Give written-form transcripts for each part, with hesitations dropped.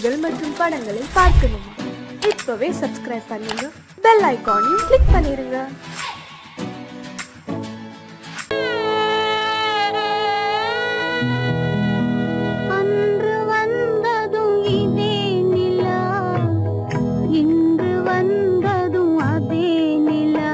செய்திகள் மற்றும் படங்களை பார்க்கணுமா? இப்பவே சப்ஸ்கிரைப் பண்ணுங்க, பெல் ஐகானையும் கிளிக் பண்ணிருங்க. அன்று வந்ததும் இதே நிலா, இன்று வந்ததும் அதே நிலா,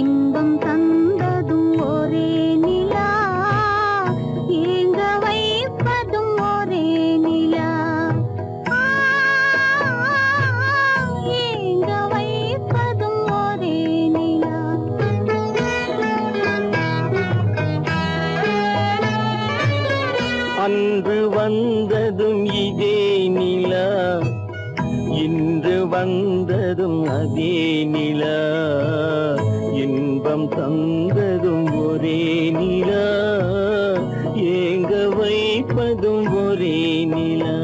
இன்பம் தந்ததும் ஒரே நிலா, ஏங்க வைப்பதும் ஒரே நிலா.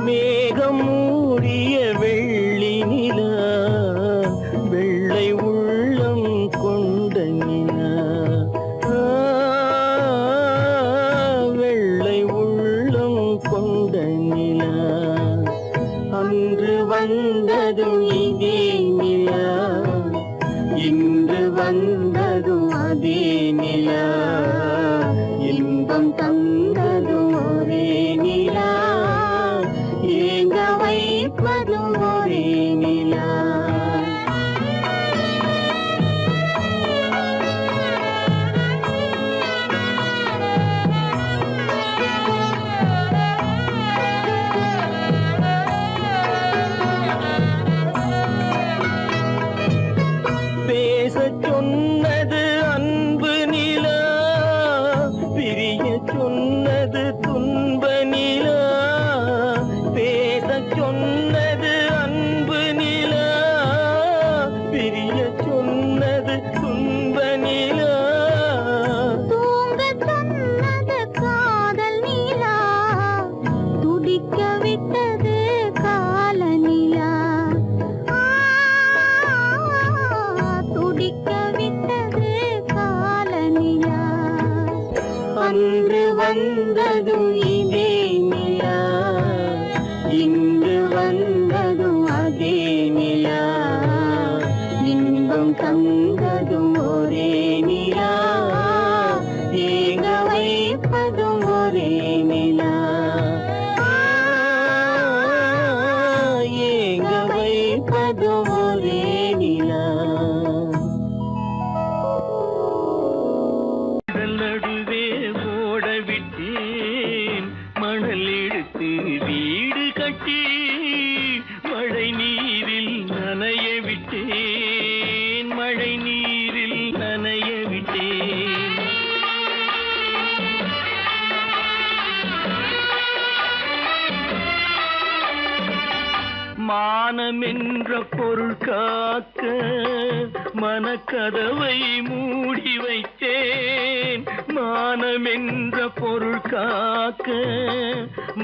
மேகம் மூடிய வெள்ளி நிலா, வெள்ளை உள்ளம் கொண்ட நிலா, வெள்ளை உள்ளம் கொண்ட நிலா. அன்று வந்ததும் இதே நிலா, இன்று வந்ததும் அதே நிலா, இன்பம் தந்ததும் ஒரே நிலா, ஏங்க வைப்பதும் ஒரே நிலா. பேசச் சொன்னது அன்பு நிலா, பிரிய சொன்னது துன்ப நிலா. பேசச் சொன்னது அன்பு நிலா, பிரிய சொன்னது துன்ப நிலா. தூங்க சொன்னது காதல் நிலா, துடிக்க விட்டது கால நிலா, துடிக்க விட்டது கால நிலா. அன்று வந்ததும் இதே நிலா, இன்று வந்ததும் அதே நிலா, இன்பம் தந்ததும் ஒரே நிலா, ஏங்க வைப்பதும் ஒரே நிலா, ஏங்க வைப்பதும் ஒரே நிலா. நடுவே ஓட விட்டேன் மணல் எடுத்து வீடு கட்டி, மழை நீரில் நனைய விட்டேன், மழை நீரில் நனைய விட்டேன். மானம் என்ற பொருள் காக்க மனக்கதவை மூடி வைத்தேன், மானம் என்ற பொருள் காக்க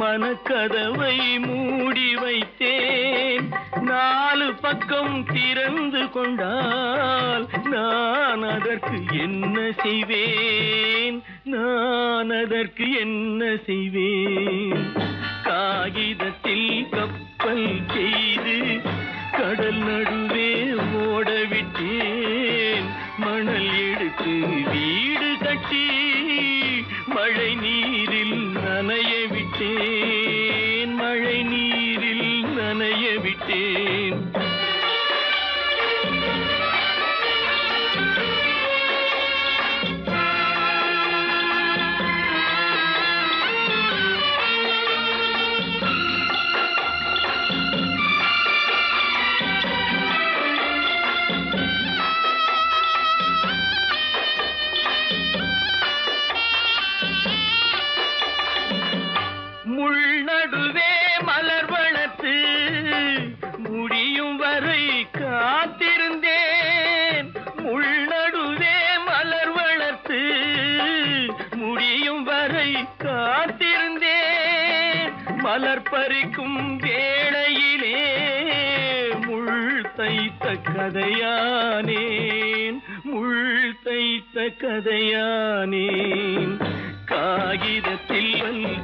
மனக்கதவை மூடி வைத்தேன். நாலு பக்கம் திறந்து கொண்டால் நான் அதற்கு என்ன செய்வேன், நான் அதற்கு என்ன செய்வேன். காகிதத்தில் கப்பல் செய்து கடல் நடுவே ஓட விட்டேன், மணல் எடுத்து வீடு கட்டி மழை நீரில் நனைய விட்டேன், மழை நீரில் நனைய விட்டேன். மலர் பறிக்கும் வேளையிலே முள் தைத்த கதையானேன், முள் தைத்த கதையானேன். காகிதத்தில்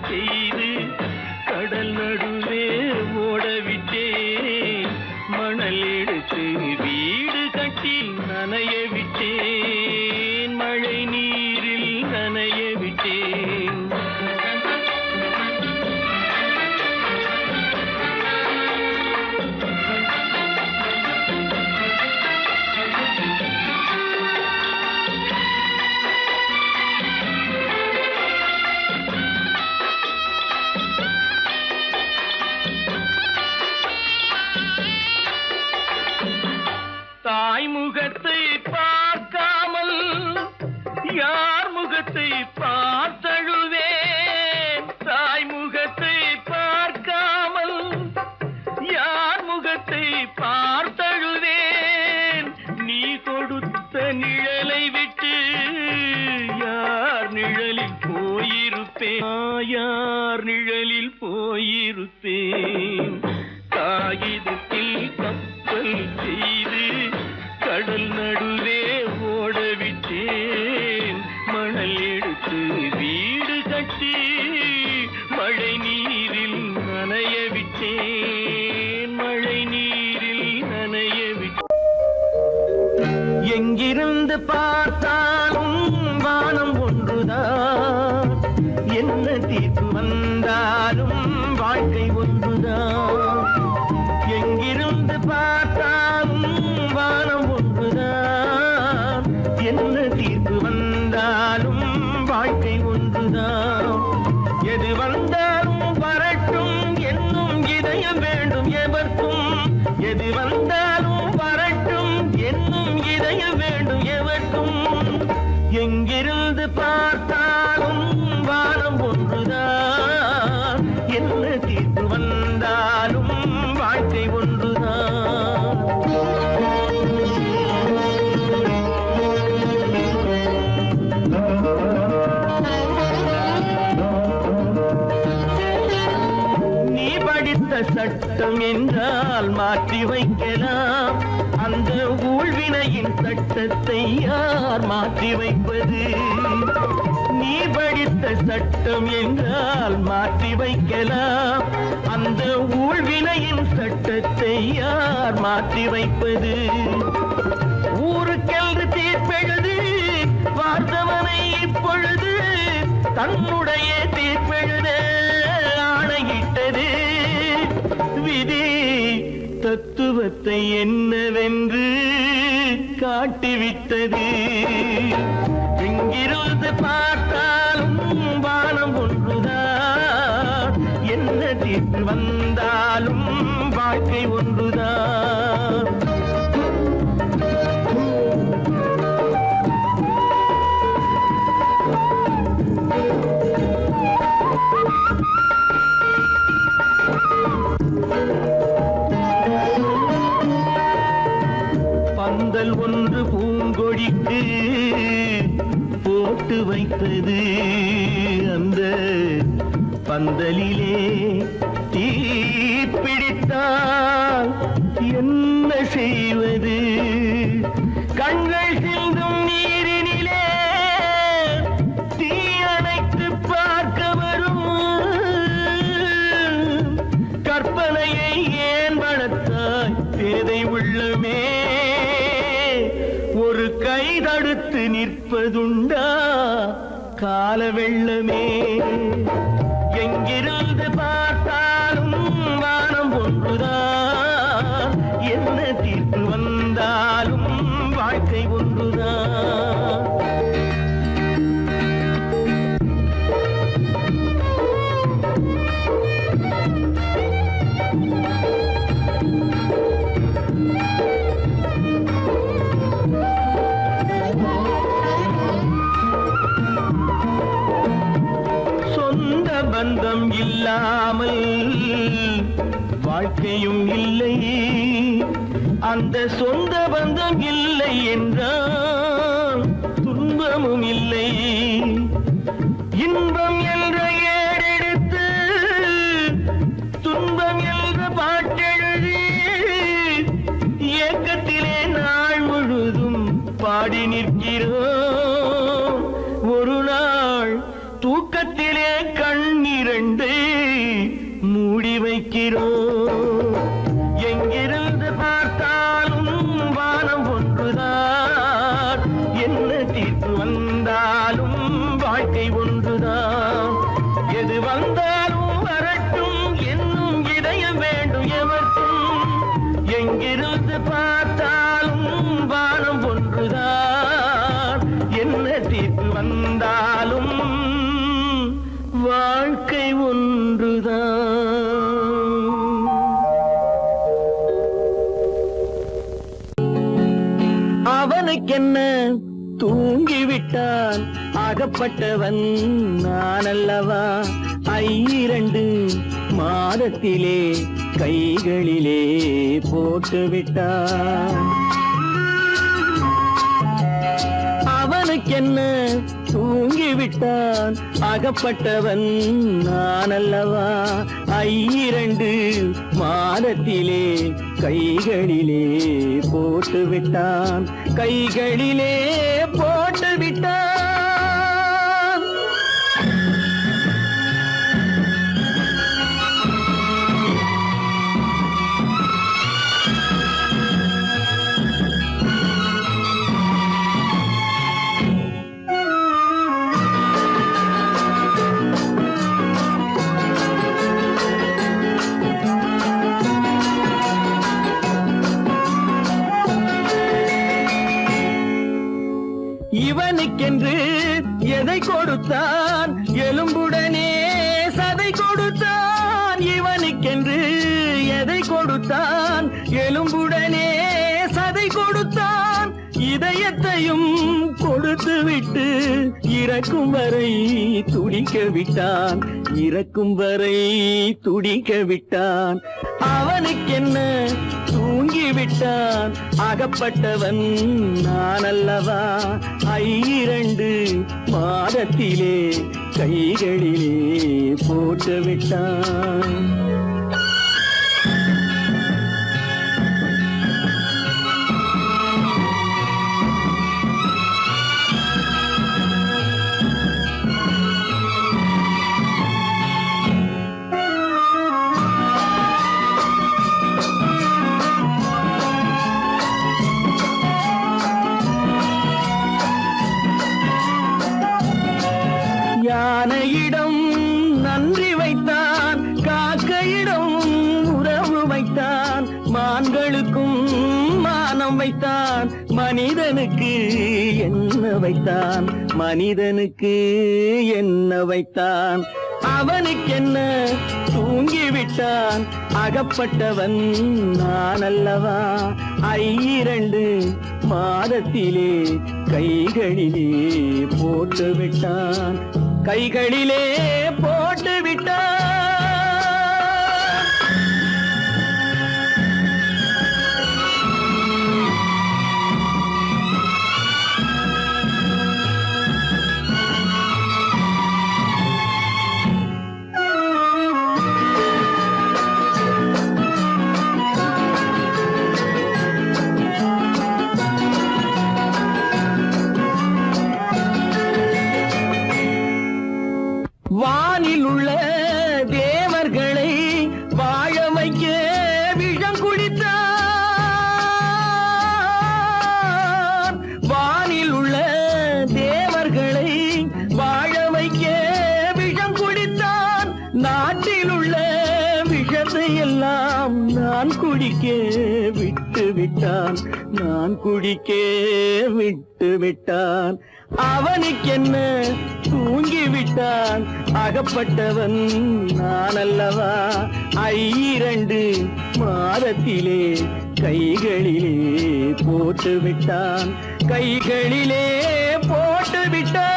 செய்து கடல் நடுவே ஓடவிட்டேன், மணல் எடுத்து வீடு கட்டி நனைய விட்டேன், மழை நீரில் நனைய விட்டேன். தாய் முகத்தை பார்க்காமல் யார் முகத்தை பார்த்தழுவேன், தாய் முகத்தை பார்க்காமல் யார் முகத்தை பார்த்தழுவேன். நீ கொடுத்த நிழலை விட்டு யார் நிழலில் போயிருப்பேன், யார் நிழலில் போயிருப்பேன். காகிதத்தில் கப்பல் செய்து கடல் நடுவே ஓடவிட்டேன், மணல் எடுத்து வீடு கட்டி மழை நீரில் நனைய விட்டேன், மழை நீரில் நனைய விட்டேன். எங்கிருந்து பார்த்தாலும் வானம் ஒன்றுதான், என்ன தீர்ப்பு வந்தாலும் வாழ்க்கை ஒன்றுதான். எங்கிருந்து பார்த்தாலும் வானம் ஒன்றுதான், என்ன தீர்ப்பு வந்தாலும் வாழ்க்கை ஒன்றுதான். எது வந்தாலும் வரட்டும் என்னும் இதயம் வேண்டும் எவர்க்கும், எது வந்தாலும் வரட்டும் என்னும் இதயம் வேண்டும் எவர்க்கும். எங்கிருந்து பார்த்தாலும் வானம் ஒன்றுதான், என்ன தீர்ப்பு வந்தாலும் வாழ்க்கை ஒன்றுதான். நீ படித்த சட்டம் என்றால் மாற்றி வைக்கலாம், அந்த ஊழ்வினையின் சட்டத்தை யார் மாற்றி வைப்பது? நீ படித்த சட்டம் என்றால் மாற்றி வைக்கலாம், அந்த ஊழ்வினையின் சட்டத்தை யார் மாற்றி வைப்பது? ஊருக்கென்று தீர்ப்பெழுது பார்த்தவனை இப்பொழுது தன்னுடைய தீர்ப்பெழுத ஆணையிட்டது விதி. தத்துவத்தை என்னவென்று காட்டிவிட்டது. எங்கிருந்து பார்த்தாலும் வானம் ஒன்றுதான், என்ன தீர்ப்பு வந்தாலும் வாழ்க்கை ஒன்றுதான். பந்தல் ஒன்று பூங்கொடிக்கு போட்டு வைத்தது, அந்த பந்தலிலே தீ பிடித்தால் என்ன செய்வது? கண்கள் சிந்தும் நீரினிலே தீ அணைத்து பார்க்க வரும் கற்பனையை ஏன் வளர்த்தாய் பேதை உள்ளமே? ஒரு கை தடுத்து நிற்பதுண்டா கால வெள்ளமே? எங்கிருந்து பார்த்தாலும் வானம் ஒன்றுதான், என்ன தீர்ப்பு வந்தாலும் வாழ்க்கை ஒன்றுதான். பந்தம் இல்லாமல் வாழ்க்கையும் இல்லை, அந்த சொந்த பந்தம் இல்லை என்றால் துன்பமும் இல்லை. இன்பம் என்ற ஏடெடுத்து தூக்கத்திலே கண்ணிரண்டு மூடி வைக்கிறோம். எங்கிருந்து பார்த்தாலும் வானம் ஒன்றுதான், என்ன தீர்ப்பு வந்தாலும் வாழ்க்கை ஒன்றுதான். எது வந்தாலும் வரட்டும் என்னும் இதயம் வேண்டும் எவர்க்கும். எங்கிருந்து பார்த்தாலும் வானம் ஒன்றுதான், என்ன தீர்ப்பு வந்தாலும் வாழ்க்கை ஒன்றுதான். அவனுக்கென்ன தூங்கிவிட்டான், அகப்பட்டவன் நான் அல்லவா. 2 மாதத்திலே கைகளிலே போட்டுவிட்டான். அவனுக்கென்ன தூங்கிவிட்டான், அகப்பட்டவன் நான் அல்லவா. 2 மாதத்திலே கைகளிலே போட்டுவிட்டான், கைகளிலே போட்டுவிட்டான். இவனுக்கென்று எதை கொடுத்தான், எலும்புடனே சதை கொடுத்தான். இவனுக்கென்று எதை கொடுத்தான், எலும்புடனே சதை கொடுத்தான். இதயத்தையும் கொடுத்து விட்டு இறக்கும் வரை துடிக்க விட்டான், இறக்கும் வரை துடிக்க விட்டான். அவனுக்கென்ன தூங்கிவிட்டான், அகப்பட்டவன் நான் அல்லவா. 2 மாதத்திலே கைகளிலே போட்டுவிட்டான். யானையிடம் நன்றி வைத்தான், காக்கையிடம் உறவு வைத்தான். மான்களுக்கும் மானம் வைத்தான், மனிதனுக்கு என்ன வைத்தான், மனிதனுக்கு என்ன வைத்தான். அவனுக்கென்ன தூங்கிவிட்டான், அகப்பட்டவன் நான் அல்லவா. 2 மாதத்திலே கைகளிலே போட்டுவிட்டான், கைகளிலே போட்டுவிட்டான். வானில் உள்ள தேவர்களை வாழ வைக்க விஷம் குடித்தான். வானில் உள்ள தேவர்களை வாழ வைக்க விஷம் குடித்தான். நாட்டில் உள்ள விஷத்தை எல்லாம் நான் குடிக்க விட்டு விட்டான், நான் குடிக்க விட்டு விட்டான். அவனுக்கென்ன தூங்கிவிட்டான், அகப்பட்டவன் நான் அல்லவா. 2 மாதத்திலே கைகளிலே போட்டுவிட்டான், கைகளிலே போட்டுவிட்டான்.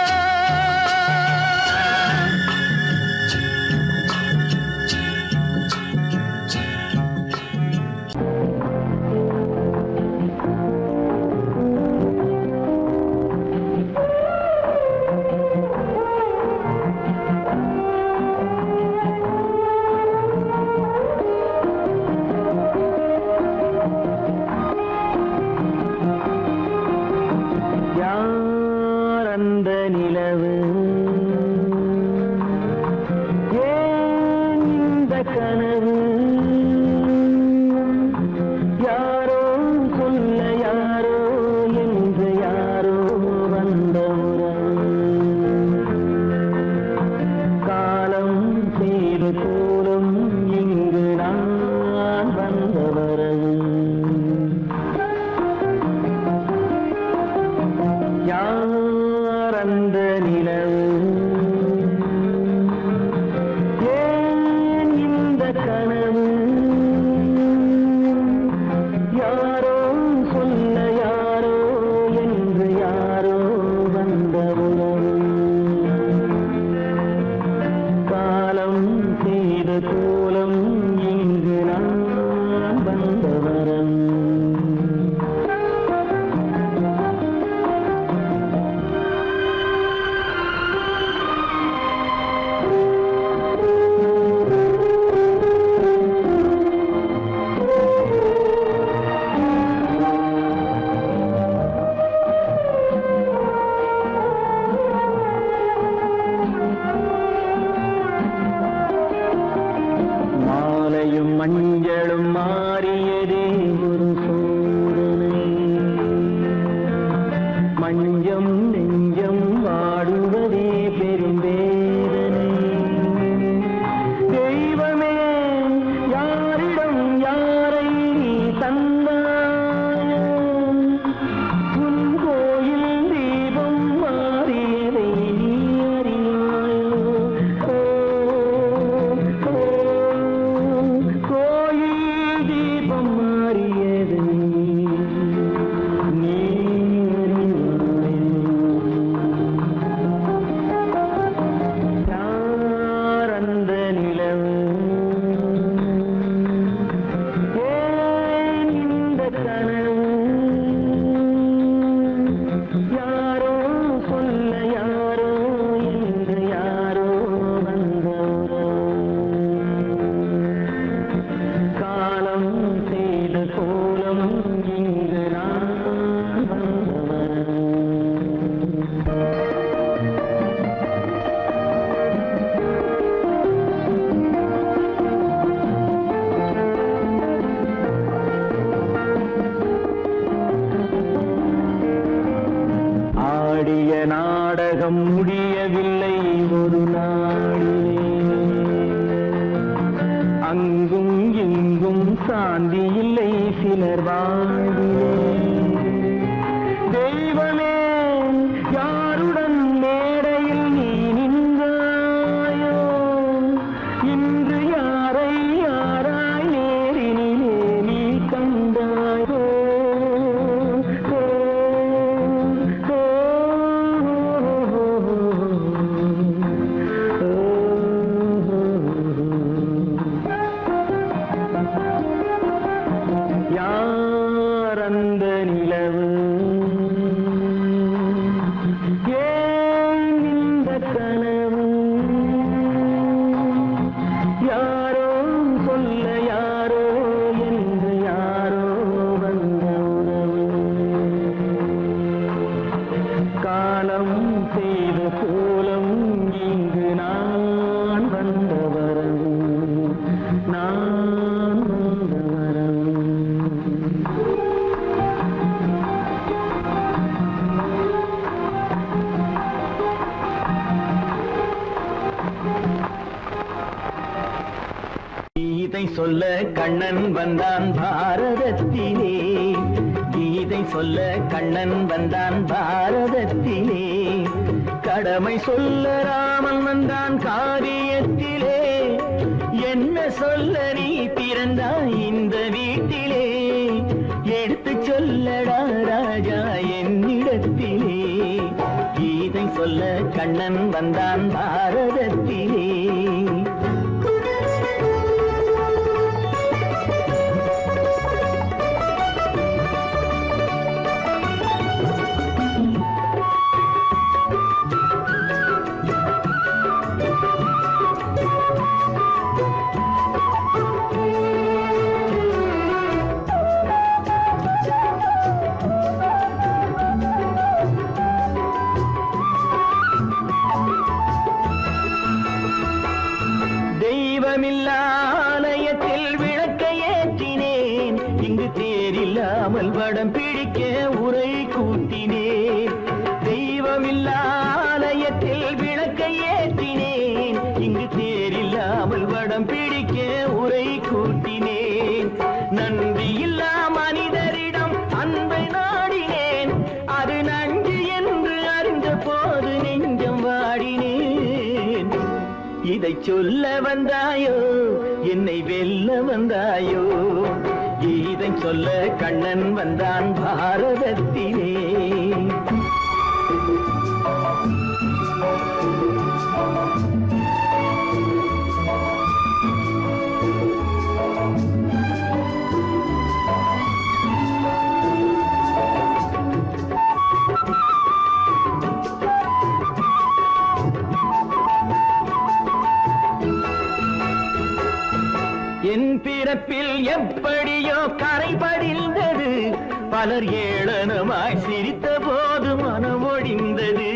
அந்த நிலவு உலகம் முடியவில்லை ஒரு நாளிலே. அங்கும் இங்கும் சாந்தி இல்லை சிலர் வாழ்விலே. தெய்வமே யாருடன் மேடையில் நீ நின்றாயோ, இன்று யாரை யாராய் நேரினிலே நீ கண்டாயோ. யார் அந்த நிலவு, ஏன் இந்த கனவு, யாரோ சொல்ல யாரோ என்று யாரோ வந்த உறவு. காலம் செய்த கோலம் இங்கு நான் வந்த வரவு, நான் வந்த வரவு. கீதை சொல்ல கண்ணன் வந்தான் பாரதத்திலே, கீதை சொல்ல கண்ணன் வந்தான் பாரதத்திலே. கடமை சொல்ல ராமன் வந்தான் காரியத்திலே. என்ன சொல்ல நீ பிறந்தாய் இந்த வீட்டிலே, எடுத்து சொல்லடா ராஜா என்னிடத்திலே. கீதை சொல்ல கண்ணன் வந்தான் பாரதத்திலே. தெய்வமில்லா ஆலயத்தில் விளக்கை ஏற்றினேன், இங்கு தேரில்லாமல் வடம் பிடிக்க உரை கூட்டினேன். தெய்வமில்லா ஆலயத்தில் விளக்கை ஏற்றினேன், இங்கு தேரில்லாமல் வடம் பிடிக்க உரை கூட்டினேன். நன்றியில்லா மனிதரிடம் அன்பை நாடினேன், அது நன்றி என்று அறிந்த போது நெஞ்சம் வாடினேன். இதை சொல்ல வந்தாயோ, என்னை வெல்ல வந்தாயோ. இதை சொல்ல கண்ணன் வந்தான் பாரதத்திலே. என் பிறப்பில் எப்படியோ கரை படிந்தது, பலர் ஏளனமாய் சிரித்த போது மனமொழிந்தது.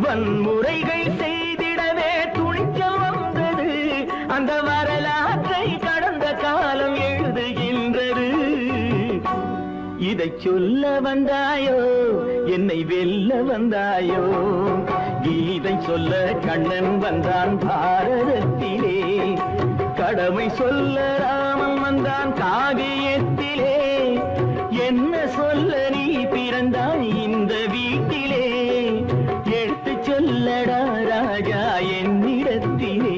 வன்முறைகள் செய்திடவே துணிச்சல் வந்தது, அந்த வரலாற்றை கடந்த காலம் எழுதுகின்றது. இதை சொல்ல வந்தாயோ, என்னை வெல்ல வந்தாயோ. கீதை சொல்ல கண்ணன் வந்தான் பாரதத்திலே. கடமை சொல்ல ராமன் வந்தான் காவியத்திலே. என்ன சொல்ல நீ பிறந்தாய் இந்த வீட்டிலே, எடுத்து சொல்லடா ராஜா என்னிடத்திலே.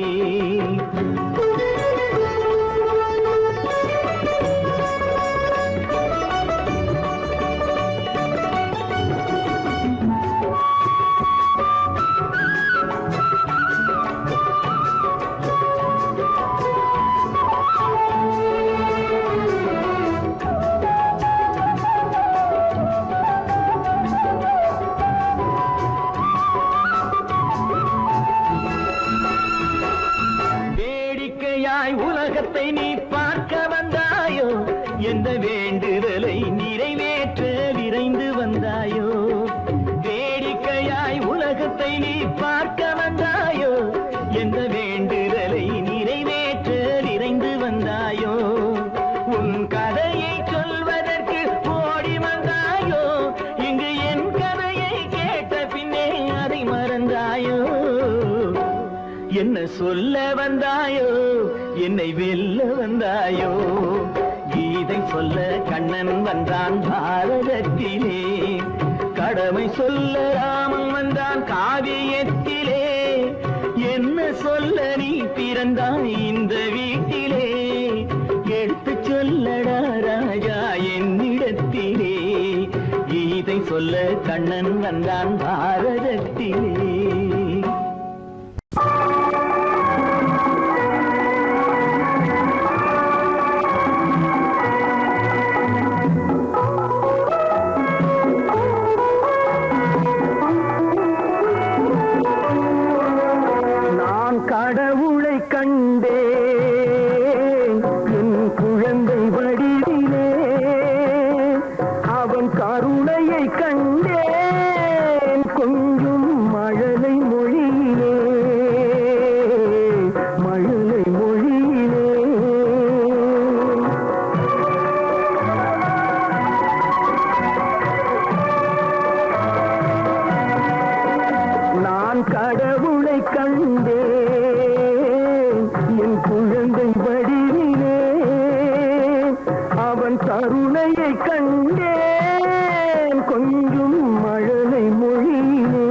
உலகத்தை நீ பார்க்க வந்தாயோ, எந்த வேண்டுதலை நிறைவேற்ற விரைந்து வந்தாயோ. வேடிக்கையாய் உலகத்தை நீ பார்க்க வந்தாயோ, எந்த வேண்டுதலை நிறைவேற்ற விரைந்து வந்தாயோ. உன் கதையை சொல்வதற்கு ஓடி வந்தாயோ, இங்கு என் கதையை கேட்ட பின்னே அதை வந்தாயோ என்ன சொல்ல வந்தாயோ என்னை வெல்ல வந்தாயோ கீதை சொல்ல கண்ணன் வந்தான் பாரதத்திலே கடமை சொல்ல ராமன் வந்தான் காவியத்திலே என்ன சொல்ல நீ பிறந்தாய் இந்த வீட்டிலே எடுத்து சொல்லடா ராஜா என்னிடத்திலே கீதை சொல்ல கண்ணன் வந்தான் பாரதத்திலே கடவுளை கண்டேன் என் குழந்தை வடிவிலே அவன் கருணையை கண்டேன் கொஞ்சம் மழலை மொழியிலே மழலை மொழியிலே நான் கடவுளை கண்டேன் என் குழந்தை வடிவிலே அவன் கருணையை கண்டேன் கொஞ்சம் மழலை மொழியிலே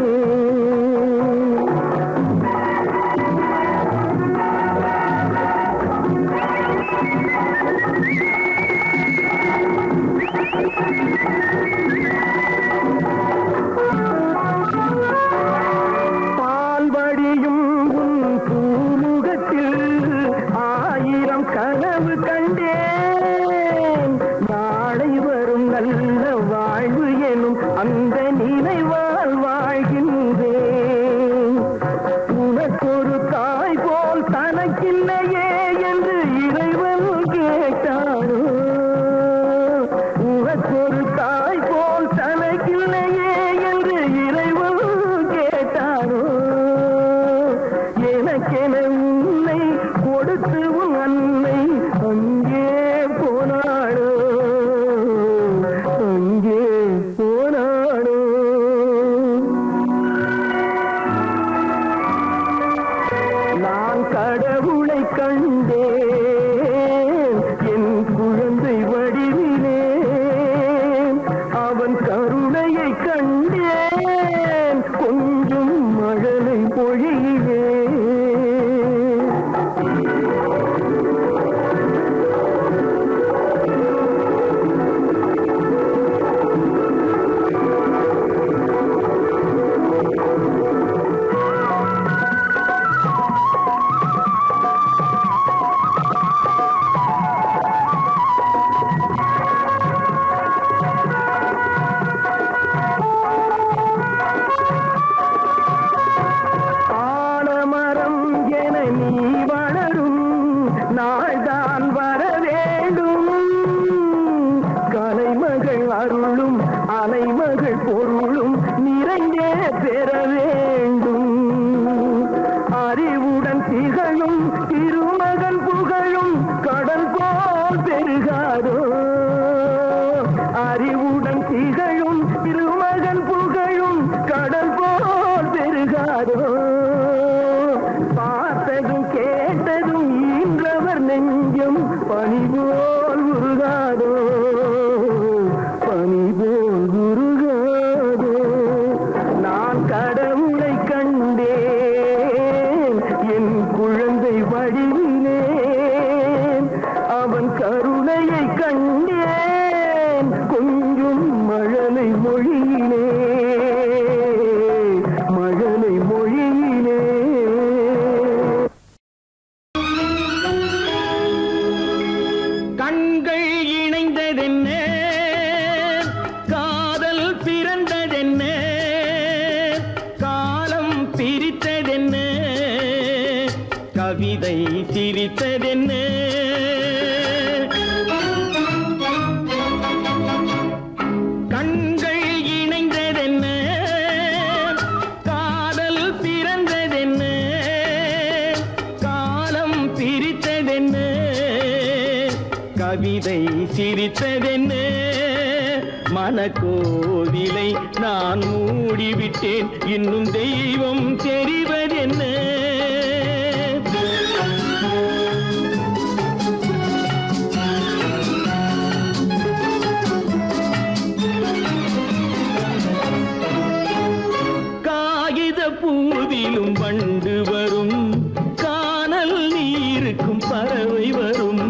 பால்வடியும் உன் பூமுகத்தில் ஆயிரம் கனவு கண்டேன் நாளை வரும் நல்ல வாழ்வு எனும் அந்த நினைவால் வாழ்கின்றேன் உனக்கொரு தாய் போல் தனக்கில்லையே என்று இறைவன் கேட்டாரோ உனக்கொரு தாய் போல் தனக்கில்லையே என்று இறைவன் கேட்டாரோ எனக்கென உன்னை கொடுத்து உன் அன்னை அங்கே போனாடோ அங்கே போனாடோ நான் கடவுளை கண்டேன் என் குழந்தை வடிவிலே அவன் கருணையை கண்டேன் கொஞ்சம் மழலை பொழியிலே ஆலமரம் என நீ வளரும் நாள்தான் வர வேண்டும் கலைமகள் அருளும் அலைமகள் பொருளும் நிறைந்தே பெற வேண்டும் அறிவுடன் திகழும் திருமகன் புகழும் கடல் போல் பெருகாதோ அறிவுடன் திகழும் திருமகன் புகழும் கடல் போல் பெருகாதோ பார்த்ததும் கேட்டதும் ஈன்றவர் நெஞ்சம் பனி போல் உருகாதோ பனி போல் உருகாதோ நான் கடவுளை கண்டேன் என் குழந்தை வடிவிலே அவன் கருணையை கண்டேன் கொஞ்சம் மழலை மொழியிலே மழலை மொழியிலே கண்கள் இணைந்ததென்ன காதல் பிறந்ததென்ன காலம் பிரித்ததென்ன கவிதை சிரித்ததென்ன கண்கள் இணைந்ததென்ன காதல் பிறந்ததென்ன காலம் பிரித்ததென்ன கவிதை சிரித்ததென்ன மனக்கோவிலை நான் மூடிவிட்டேன் இன்னும் தெய்வம் பூவிலும் வண்டு வரும், கானல் நீருக்கும் பறவை வரும்.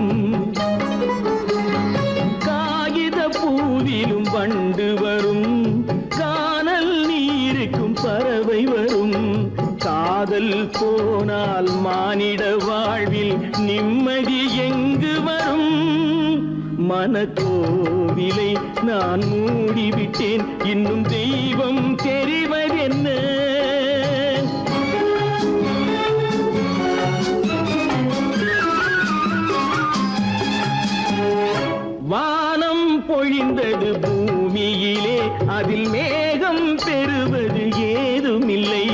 காகித பூவிலும் வண்டு வரும், கானல் நீருக்கும் பறவை வரும். காதல் போனால் மானிட வாழ்வில் நிம்மதி எங்கு வரும்? மனக்கோவிலை நான் மூடிவிட்டேன், இன்னும் தெய்வம் தெரிவதென்ன? வானம் பொழிந்தது பூமியிலே, அதில் மேகம் பெறுவது ஏதுமில்லை.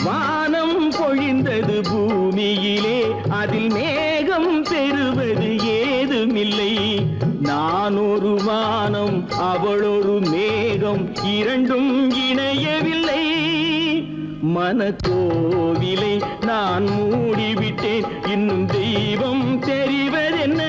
வானம் பொழிந்தது பூமியிலே, அதில் மேகம் பெறுவது ஏதுமில்லை. நான் ஒரு வானம், அவளொரு மேகம், இரண்டும் இணையவில்லை. மனக்கோவிலை நான் மூடிவிட்டேன், இன்னும் தெய்வம் தெரிவதென்ன?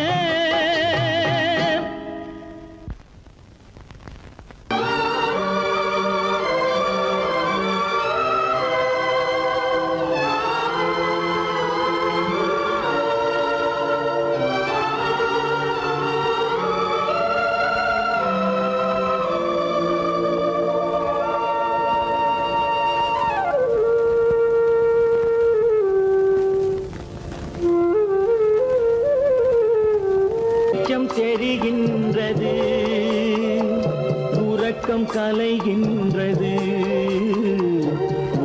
தெரிகின்றது, உறக்கம் கலைகின்றது,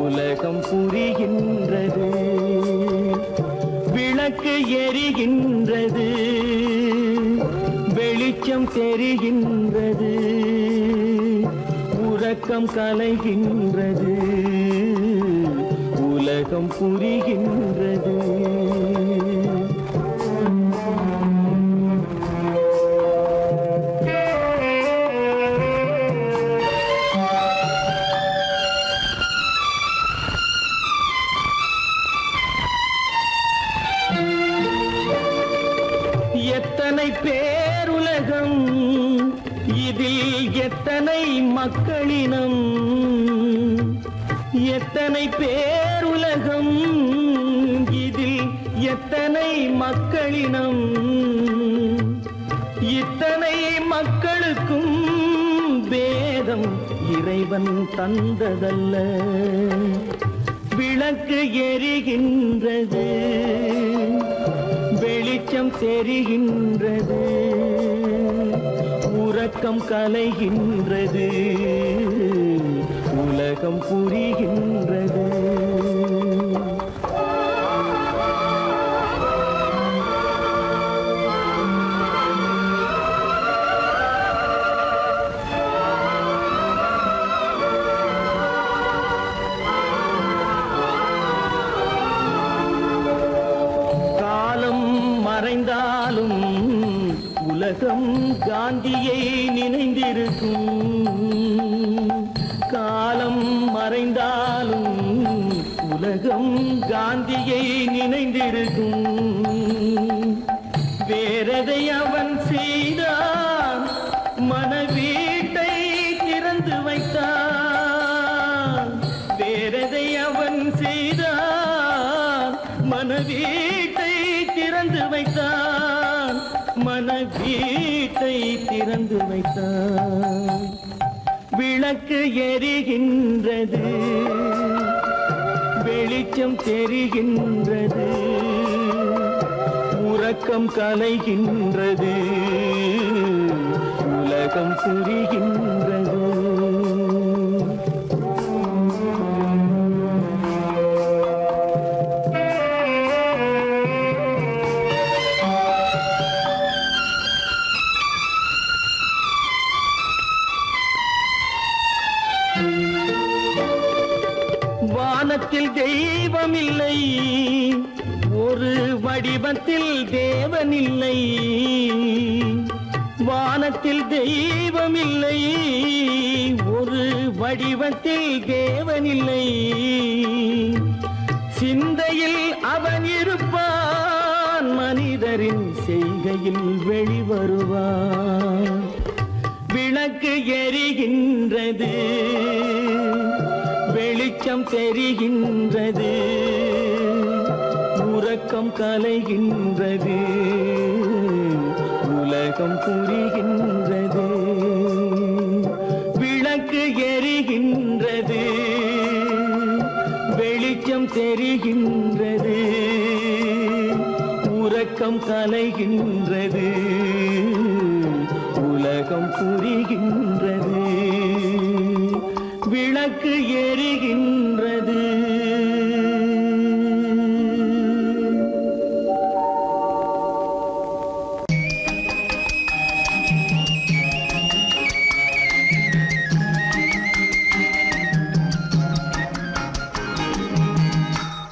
உலகம் புரிகின்றது. விளக்கு எரிகின்றது, வெளிச்சம் தெரிகின்றது, உறக்கம் கலைகின்றது, உலகம் புரிகின்றது. எத்தனை பேருலகம், இதில் எத்தனை மக்களினம். எத்தனை பேருலகம், இதில் எத்தனை மக்களினம். இத்தனை மக்களுக்கும் வேதம் இறைவன் தந்ததல்ல. விளக்கு எரிகின்றது, வெளிச்சம் தெரிகின்றது, உறக்கம் கலைகின்றது, உலகம் புரிகின்றது. மறைந்தாலும் உலகம் காந்தியை நினைந்திருக்கும். காலம் மறைந்தாலும் உலகம் காந்தியை நினைந்திருக்கும். வேறதை அவன் செய்தான், மனவீட்டை திறந்து வைத்தான். வேறதை அவன் செய்தான், மனவீட்டை திறந்து வைத்தான், மனவீட்டை திறந்து வைத்தான். விளக்கு எரிகின்றது, வெளிச்சம் தெரிகின்றது, உறக்கம் கலைகின்றது, உலகம் புரிகின்றது. வானத்தில் தெய்வம் இல்லை, ஒரு வடிவத்தில் தேவன் இல்லை. வானத்தில் தெய்வம் இல்லை, ஒரு வடிவத்தில் தேவன் இல்லை. சிந்தையில் அவன் இருப்பான், மனிதரின் செய்கையில் வெளிவருவான். விளக்கு எரிகின்றது, வெளிச்சம் தெரிகின்றது, உறக்கம் கலைகின்றது, உலகம் புரிகின்றது, விளக்கு எரிகின்றது, வெளிச்சம் தெரிகின்றது, உறக்கம் கலைகின்றது, உலகம் புரிகின்றது, விளக்கு எரிகின்றது.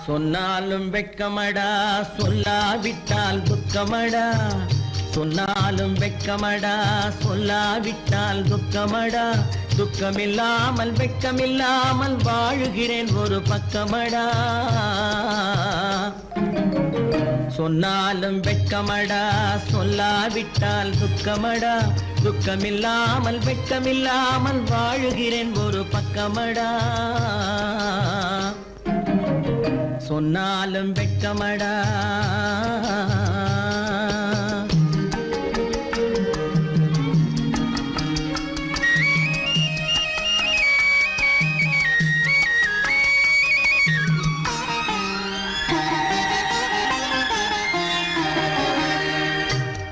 சொன்னாலும் வெட்கமடா, சொல்லாவிட்டால் துக்கமடா. சொன்னாலும் வெட்கமடா, சொல்லாவிட்டால் துக்கமடா. துக்கமில்லாமல் வெட்கமில்லாமல் வாழுகிறேன் ஒரு பக்கமடா. சொன்னாலும் வெட்கமடா, சொல்லாவிட்டால் துக்கமடா. துக்கமில்லாமல் வெட்கமில்லாமல் வாழுகிறேன் ஒரு பக்கமடா. சொன்னாலும் வெட்கமடா.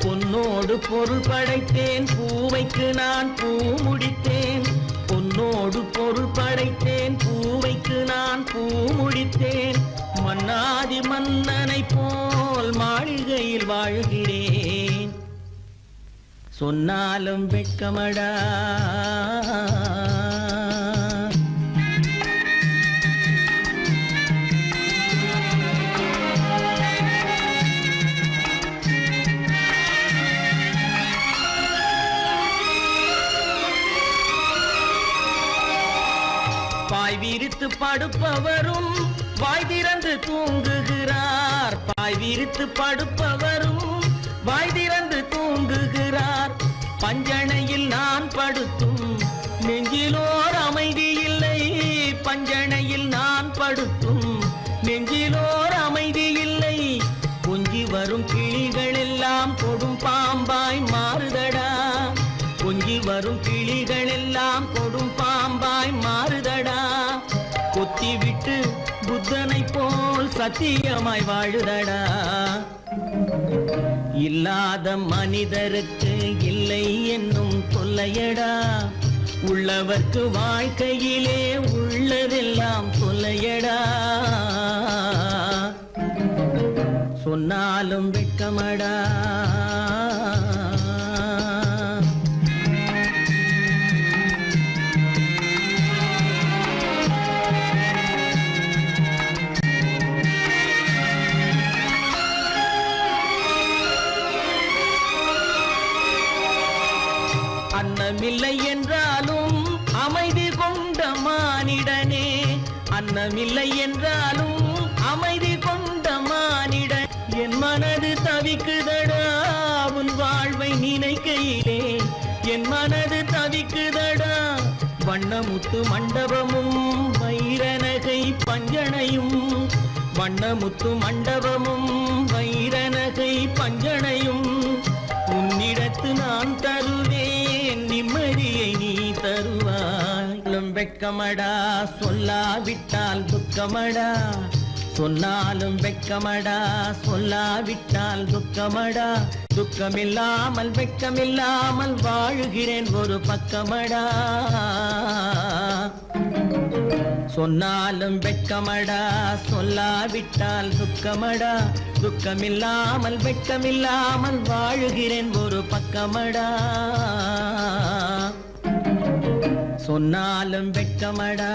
பொன்னோடு பொருள் படைத்தேன், பூவைக்கு நான் பூ முடித்தேன். பொன்னோடு பொருள் படைத்தேன், பூவைக்கு நான் பூ முடித்தேன். மன்னாதி மன்னனை போல் மாளிகையில் வாழ்கிறேன். சொன்னாலும் வெட்கமடா. பாய் விரித்து படுப்பவரும் வாய் திறந்து தூங்குகிறார். பாய் விரித்து படுப்பவரும் வாய் திறந்து தூங்குகிறார். பஞ்சணையில் நான் படுத்தும் நெஞ்சிலோர் அமைதி இல்லை. பஞ்சணையில் நான் படுத்தும் நெஞ்சிலோர் அமைதி இல்லை. கொஞ்சி வரும் கிளிகள் எல்லாம் கொடும் பாம்பாய் மாறுதடா. கொஞ்சி வரும் கிளிகள் எல்லாம் கொடும் பாம்பாய் மாறுதடா. கொத்தி விட்டு புத்தனை போல் சத்தியமாய் வாழுதடா. இல்லாத மனிதருக்கு இல்லை என்னும் தொல்லையடா. உள்ளவர்க்கு வாழ்க்கையிலே உள்ளதெல்லாம் தொல்லையடா. சொன்னாலும் வெட்கமடா. அன்னமில்லை என்றாலும் அமைதி கொண்ட மானிடனே. அன்னமில்லை என்றாலும் அமைதி கொண்ட மானிடன். என் மனது தவிக்குதடா உன் வாழ்வை நினைக்கையிலே. என் மனது தவிக்குதடா. வண்ணமுத்து மண்டபமும் வைரநகை பஞ்சனையும். வண்ணமுத்து மண்டபமும் வைரநகை பஞ்சனையும். உன்னிடத்து நான் தருவேன், நிம்மதியை நீ தருவாய். வெட்கமடா, சொல்லாவிட்டால் துக்கமடா. சொன்னாலும் வெட்கமடா, சொல்லாவிட்டால் துக்கமடா. துக்கமில்லாமல் வெட்கமில்லாமல் வாழுகிறேன் ஒரு பக்கமடா. சொன்னாலும் வெட்கமடா, சொல்லாவிட்டால் துக்கமடா. துக்கமில்லாமல் வெட்கமில்லாமல் வாழுகிறேன் ஒரு பக்கமடா. சொன்னாலும் வெட்கமடா.